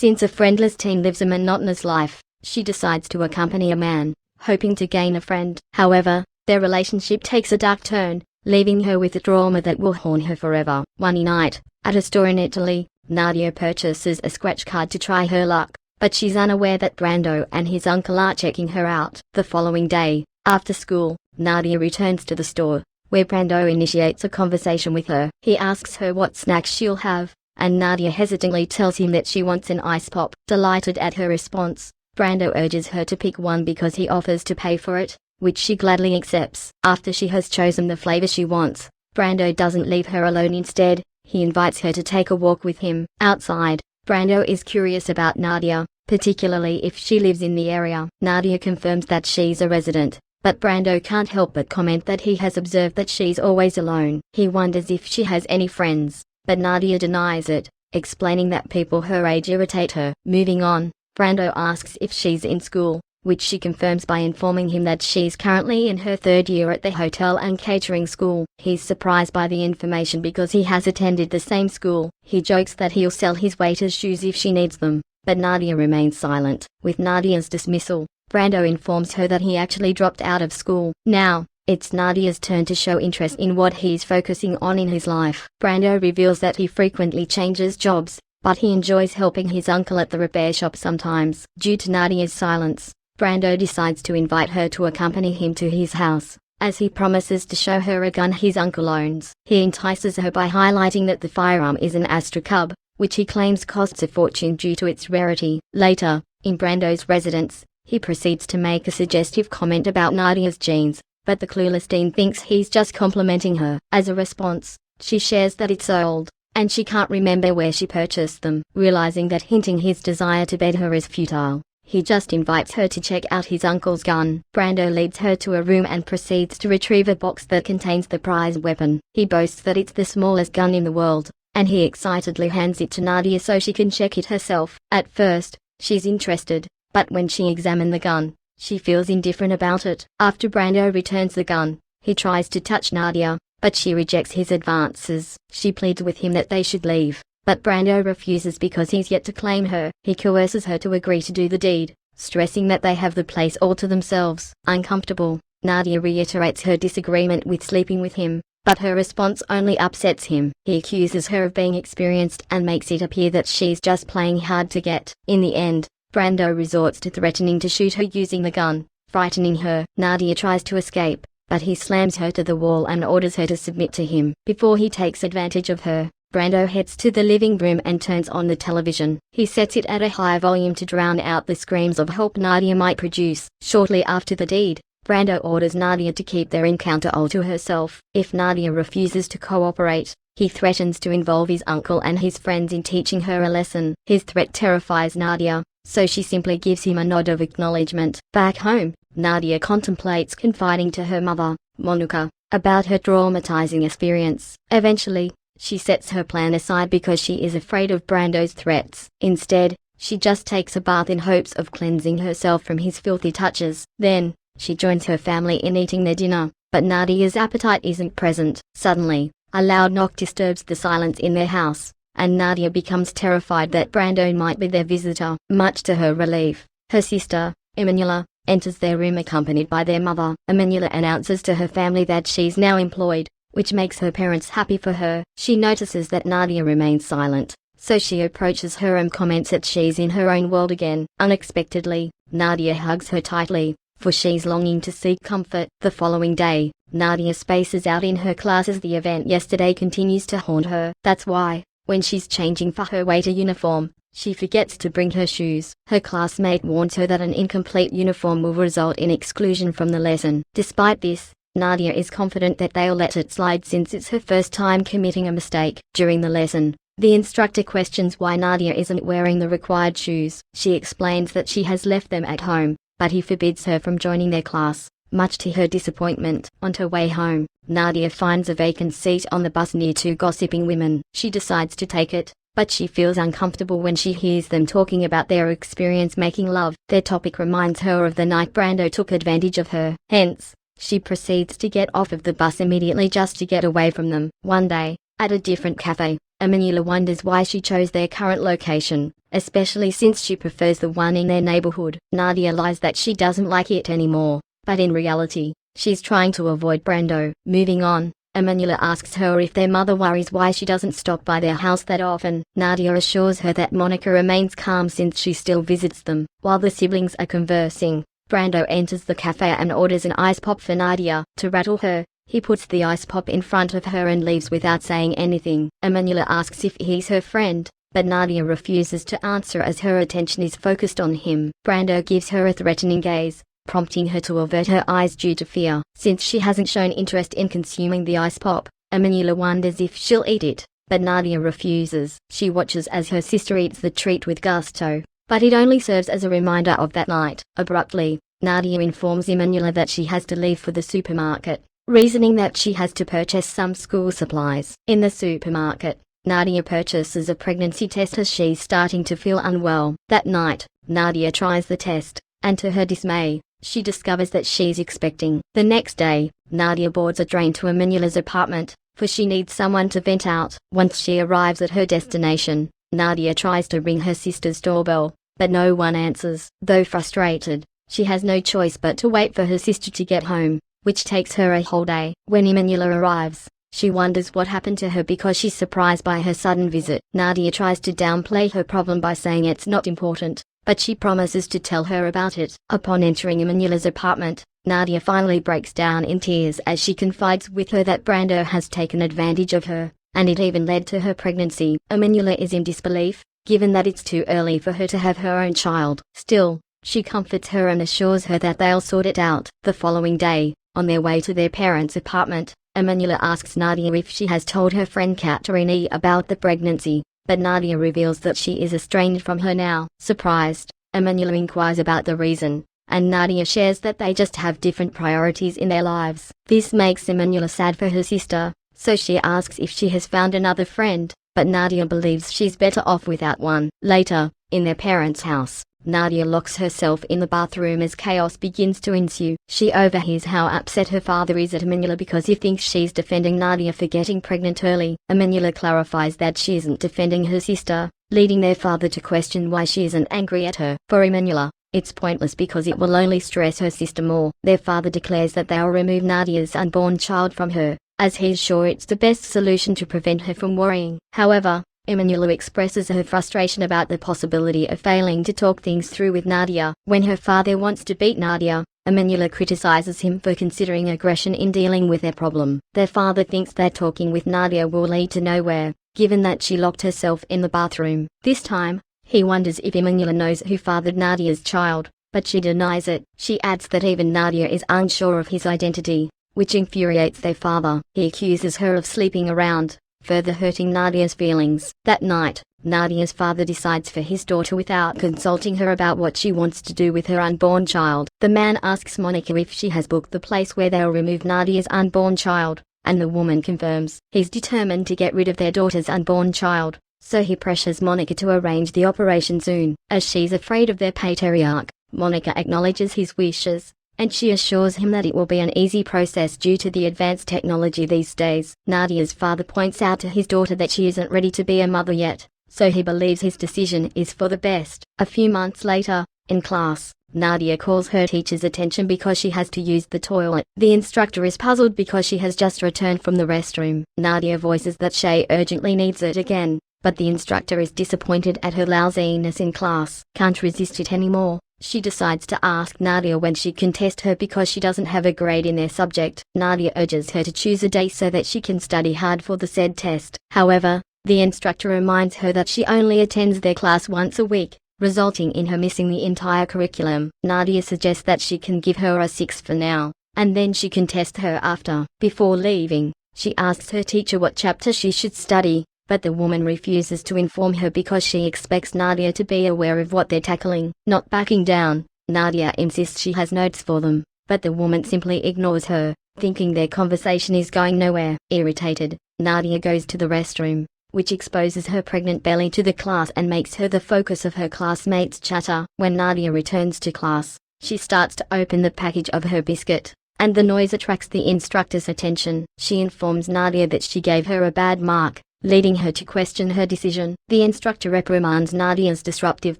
Since a friendless teen lives a monotonous life, she decides to accompany a man, hoping to gain a friend. However, their relationship takes a dark turn, leaving her with a trauma that will haunt her forever. One night, at a store in Italy, Nadia purchases a scratch card to try her luck, but she's unaware that Brando and his uncle are checking her out. The following day, after school, Nadia returns to the store, where Brando initiates a conversation with her. He asks her what snacks she'll have, and Nadia hesitantly tells him that she wants an ice pop. Delighted at her response, Brando urges her to pick one because he offers to pay for it, which she gladly accepts. After she has chosen the flavor she wants, Brando doesn't leave her alone. Instead, he invites her to take a walk with him. Outside, Brando is curious about Nadia, particularly if she lives in the area. Nadia confirms that she's a resident, but Brando can't help but comment that he has observed that she's always alone. He wonders if she has any friends, but Nadia denies it, explaining that people her age irritate her. Moving on, Brando asks if she's in school, which she confirms by informing him that she's currently in her third year at the hotel and catering school. He's surprised by the information because he has attended the same school. He jokes that he'll sell his waiter's shoes if she needs them, but Nadia remains silent. With Nadia's dismissal, Brando informs her that he actually dropped out of school. Now, it's Nadia's turn to show interest in what he's focusing on in his life. Brando reveals that he frequently changes jobs, but he enjoys helping his uncle at the repair shop sometimes. Due to Nadia's silence, Brando decides to invite her to accompany him to his house, as he promises to show her a gun his uncle owns. He entices her by highlighting that the firearm is an Astra Cub, which he claims costs a fortune due to its rarity. Later, in Brando's residence, he proceeds to make a suggestive comment about Nadia's jeans, but the clueless teen thinks he's just complimenting her. As a response, she shares that it's old, and she can't remember where she purchased them. Realizing that hinting his desire to bed her is futile, he just invites her to check out his uncle's gun. Brando leads her to a room and proceeds to retrieve a box that contains the prized weapon. He boasts that it's the smallest gun in the world, and he excitedly hands it to Nadia so she can check it herself. At first, she's interested, but when she examines the gun, she feels indifferent about it. After Brando returns the gun, he tries to touch Nadia, but she rejects his advances. She pleads with him that they should leave, but Brando refuses because he's yet to claim her. He coerces her to agree to do the deed, stressing that they have the place all to themselves. Uncomfortable, Nadia reiterates her disagreement with sleeping with him, but her response only upsets him. He accuses her of being experienced and makes it appear that she's just playing hard to get. In the end, Brando resorts to threatening to shoot her using the gun, frightening her. Nadia tries to escape, but he slams her to the wall and orders her to submit to him. Before he takes advantage of her, Brando heads to the living room and turns on the television. He sets it at a high volume to drown out the screams of help Nadia might produce. Shortly after the deed, Brando orders Nadia to keep their encounter all to herself. If Nadia refuses to cooperate, he threatens to involve his uncle and his friends in teaching her a lesson. His threat terrifies Nadia, so she simply gives him a nod of acknowledgement. Back home, Nadia contemplates confiding to her mother, Monica, about her traumatizing experience. Eventually, she sets her plan aside because she is afraid of Brando's threats. Instead, she just takes a bath in hopes of cleansing herself from his filthy touches. Then, she joins her family in eating their dinner, but Nadia's appetite isn't present. Suddenly, a loud knock disturbs the silence in their house, and Nadia becomes terrified that Brando might be their visitor. Much to her relief, her sister, Emanuela, enters their room accompanied by their mother. Emanuela announces to her family that she's now employed, which makes her parents happy for her. She notices that Nadia remains silent, so she approaches her and comments that she's in her own world again. Unexpectedly, Nadia hugs her tightly, for she's longing to seek comfort. The following day, Nadia spaces out in her class as the event yesterday continues to haunt her. That's why, when she's changing for her waiter uniform, she forgets to bring her shoes. Her classmate warns her that an incomplete uniform will result in exclusion from the lesson. Despite this, Nadia is confident that they'll let it slide since it's her first time committing a mistake. During the lesson, the instructor questions why Nadia isn't wearing the required shoes. She explains that she has left them at home, but he forbids her from joining their class, much to her disappointment. On her way home, Nadia finds a vacant seat on the bus near two gossiping women. She decides to take it, but she feels uncomfortable when she hears them talking about their experience making love. Their topic reminds her of the night Brando took advantage of her. Hence, she proceeds to get off of the bus immediately just to get away from them. One day, At a different cafe, Emanuela wonders why she chose their current location, especially since she prefers the one in their neighborhood. Nadia lies that she doesn't like it anymore, but in reality, she's trying to avoid Brando. Moving on, Emanuela asks her if their mother worries why she doesn't stop by their house that often. Nadia assures her that Monica remains calm since she still visits them. While the siblings are conversing, Brando enters the cafe and orders an ice pop for Nadia. To rattle her, he puts the ice pop in front of her and leaves without saying anything. Emanuela asks if he's her friend, but Nadia refuses to answer as her attention is focused on him. Brando gives her a threatening gaze, prompting her to avert her eyes due to fear. Since she hasn't shown interest in consuming the ice pop, Emanuela wonders if she'll eat it, but Nadia refuses. She watches as her sister eats the treat with gusto, but it only serves as a reminder of that night. Abruptly, Nadia informs Emanuela that she has to leave for the supermarket, reasoning that she has to purchase some school supplies. In the supermarket, Nadia purchases a pregnancy test as she's starting to feel unwell. That night, Nadia tries the test, and to her dismay, she discovers that she's expecting. The next day, Nadia boards a train to Emanuela's apartment, for she needs someone to vent out. Once she arrives at her destination, Nadia tries to ring her sister's doorbell, but no one answers. Though frustrated, she has no choice but to wait for her sister to get home, which takes her a whole day. When Emanuela arrives, she wonders what happened to her because she's surprised by her sudden visit. Nadia tries to downplay her problem by saying it's not important, but she promises to tell her about it. Upon entering Emanuela's apartment, Nadia finally breaks down in tears as she confides with her that Brando has taken advantage of her, and it even led to her pregnancy. Emanuela is in disbelief, given that it's too early for her to have her own child. Still, she comforts her and assures her that they'll sort it out. The following day, on their way to their parents' apartment, Emanuela asks Nadia if she has told her friend Katerini about the pregnancy, but Nadia reveals that she is estranged from her now. Surprised, Emanuela inquires about the reason, and Nadia shares that they just have different priorities in their lives. This makes Emanuela sad for her sister, so she asks if she has found another friend, but Nadia believes she's better off without one. Later, in their parents' house, Nadia locks herself in the bathroom as chaos begins to ensue. She overhears how upset her father is at Emanuela because he thinks she's defending Nadia for getting pregnant early. Emanuela clarifies that she isn't defending her sister, leading their father to question why she isn't angry at her. For Emanuela, it's pointless because it will only stress her sister more. Their father declares that they'll remove Nadia's unborn child from her, as he's sure it's the best solution to prevent her from worrying. However, Emanuela expresses her frustration about the possibility of failing to talk things through with Nadia. When her father wants to beat Nadia, Emanuela criticizes him for considering aggression in dealing with their problem. Their father thinks that talking with Nadia will lead to nowhere, given that she locked herself in the bathroom. This time, he wonders if Emanuela knows who fathered Nadia's child, but she denies it. She adds that even Nadia is unsure of his identity, which infuriates their father. He accuses her of sleeping around, further hurting Nadia's feelings. That night, Nadia's father decides for his daughter without consulting her about what she wants to do with her unborn child. The man asks Monica if she has booked the place where they'll remove Nadia's unborn child, and the woman confirms. He's determined to get rid of their daughter's unborn child, so he pressures Monica to arrange the operation soon. As she's afraid of their patriarch, Monica acknowledges his wishes, and she assures him that it will be an easy process due to the advanced technology these days. Nadia's father points out to his daughter that she isn't ready to be a mother yet, so he believes his decision is for the best. A few months later, in class, Nadia calls her teacher's attention because she has to use the toilet. The instructor is puzzled because she has just returned from the restroom. Nadia voices that she urgently needs it again, but the instructor is disappointed at her lousiness in class. Can't resist it anymore, she decides to ask Nadia when she can test her because she doesn't have a grade in their subject. Nadia urges her to choose a day so that she can study hard for the said test. However, the instructor reminds her that she only attends their class once a week, resulting in her missing the entire curriculum. Nadia suggests that she can give her a 6 for now, and then she can test her after. Before leaving, she asks her teacher what chapter she should study, but the woman refuses to inform her because she expects Nadia to be aware of what they're tackling. Not backing down, Nadia insists she has notes for them, but the woman simply ignores her, thinking their conversation is going nowhere. Irritated, Nadia goes to the restroom, which exposes her pregnant belly to the class and makes her the focus of her classmates' chatter. When Nadia returns to class, she starts to open the package of her biscuit, and the noise attracts the instructor's attention. She informs Nadia that she gave her a bad mark, leading her to question her decision. The instructor reprimands Nadia's disruptive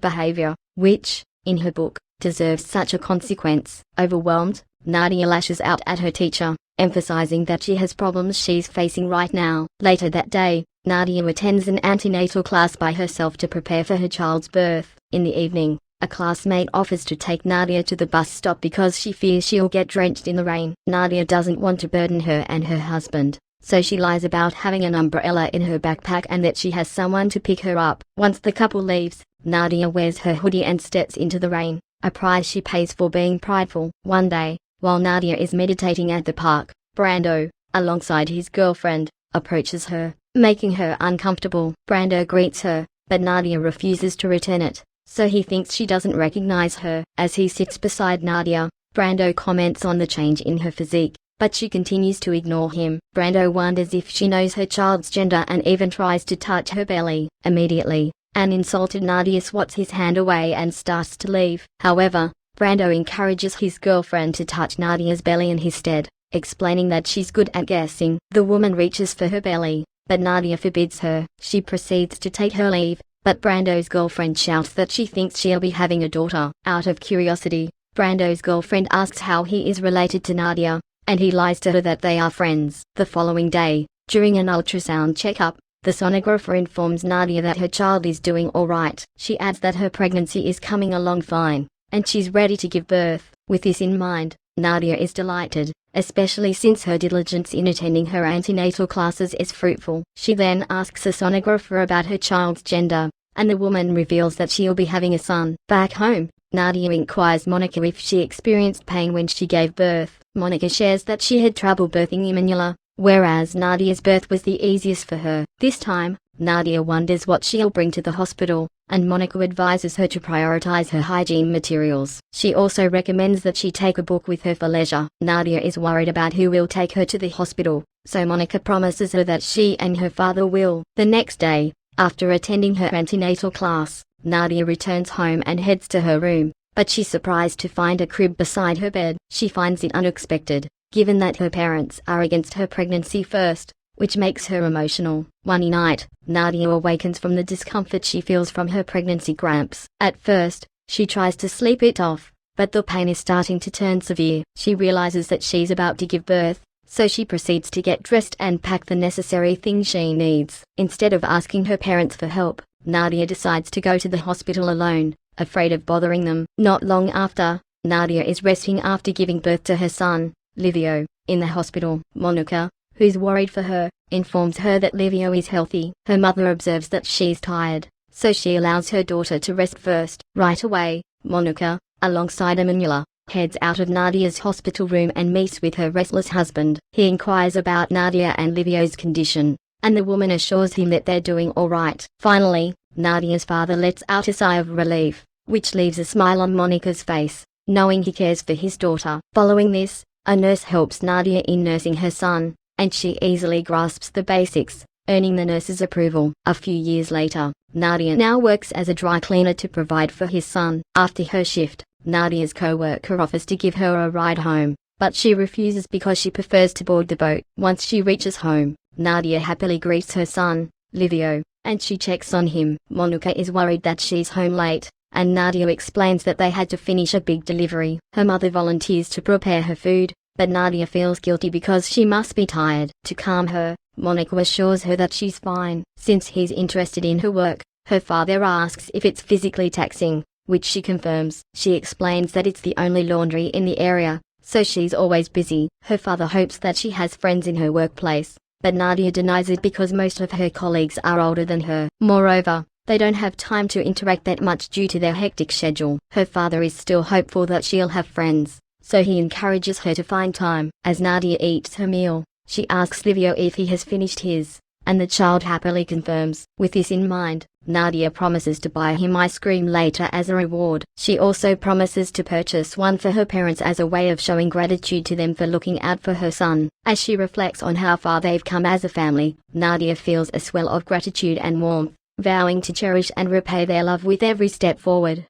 behavior, which, in her book, deserves such a consequence. Overwhelmed, Nadia lashes out at her teacher, emphasizing that she has problems she's facing right now. Later that day, Nadia attends an antenatal class by herself to prepare for her child's birth. In the evening, a classmate offers to take Nadia to the bus stop because she fears she'll get drenched in the rain. Nadia doesn't want to burden her and her husband, so she lies about having an umbrella in her backpack and that she has someone to pick her up. Once the couple leaves, Nadia wears her hoodie and steps into the rain, a price she pays for being prideful. One day, while Nadia is meditating at the park, Brando, alongside his girlfriend, approaches her, making her uncomfortable. Brando greets her, but Nadia refuses to return it, so he thinks she doesn't recognize her. As he sits beside Nadia, Brando comments on the change in her physique, but she continues to ignore him. Brando wonders if she knows her child's gender and even tries to touch her belly. Immediately, an insulted Nadia swats his hand away and starts to leave. However, Brando encourages his girlfriend to touch Nadia's belly in his stead, explaining that she's good at guessing. The woman reaches for her belly, but Nadia forbids her. She proceeds to take her leave, but Brando's girlfriend shouts that she thinks she'll be having a daughter. Out of curiosity, Brando's girlfriend asks how he is related to Nadia, and he lies to her that they are friends. The following day, during an ultrasound checkup, the sonographer informs Nadia that her child is doing all right. She adds that her pregnancy is coming along fine, and she's ready to give birth. With this in mind, Nadia is delighted, especially since her diligence in attending her antenatal classes is fruitful. She then asks a sonographer about her child's gender, and the woman reveals that she'll be having a son. Back home, Nadia inquires Monica if she experienced pain when she gave birth. Monica shares that she had trouble birthing Emanuela, whereas Nadia's birth was the easiest for her. This time, Nadia wonders what she'll bring to the hospital, and Monica advises her to prioritize her hygiene materials. She also recommends that she take a book with her for leisure. Nadia is worried about who will take her to the hospital, so Monica promises her that she and her father will. The next day, after attending her antenatal class, Nadia returns home and heads to her room, but she's surprised to find a crib beside her bed. She finds it unexpected, given that her parents are against her pregnancy first, which makes her emotional. One night, Nadia awakens from the discomfort she feels from her pregnancy cramps. At first, she tries to sleep it off, but the pain is starting to turn severe. She realizes that she's about to give birth, so she proceeds to get dressed and pack the necessary things she needs. Instead of asking her parents for help, Nadia decides to go to the hospital alone, afraid of bothering them. Not long after, Nadia is resting after giving birth to her son, Livio. In the hospital, Monica, who's worried for her, informs her that Livio is healthy. Her mother observes that she's tired, so she allows her daughter to rest first. Right away, Monica, alongside Emanuela, heads out of Nadia's hospital room and meets with her restless husband. He inquires about Nadia and Livio's condition, and the woman assures him that they're doing all right. Finally, Nadia's father lets out a sigh of relief, which leaves a smile on Monica's face, knowing he cares for his daughter. Following this, a nurse helps Nadia in nursing her son, and she easily grasps the basics, earning the nurse's approval. A few years later, Nadia now works as a dry cleaner to provide for his son. After her shift, Nadia's co-worker offers to give her a ride home, but she refuses because she prefers to board the boat. Once she reaches home, Nadia happily greets her son, Livio, and she checks on him. Monica is worried that she's home late, and Nadia explains that they had to finish a big delivery. Her mother volunteers to prepare her food, but Nadia feels guilty because she must be tired. To calm her, Monica assures her that she's fine. Since he's interested in her work, her father asks if it's physically taxing, which she confirms. She explains that it's the only laundry in the area, so she's always busy. Her father hopes that she has friends in her workplace, but Nadia denies it because most of her colleagues are older than her. Moreover, they don't have time to interact that much due to their hectic schedule. Her father is still hopeful that she'll have friends, so he encourages her to find time. As Nadia eats her meal, she asks Livio if he has finished his, and the child happily confirms. With this in mind, Nadia promises to buy him ice cream later as a reward. She also promises to purchase one for her parents as a way of showing gratitude to them for looking out for her son. As she reflects on how far they've come as a family, Nadia feels a swell of gratitude and warmth, vowing to cherish and repay their love with every step forward.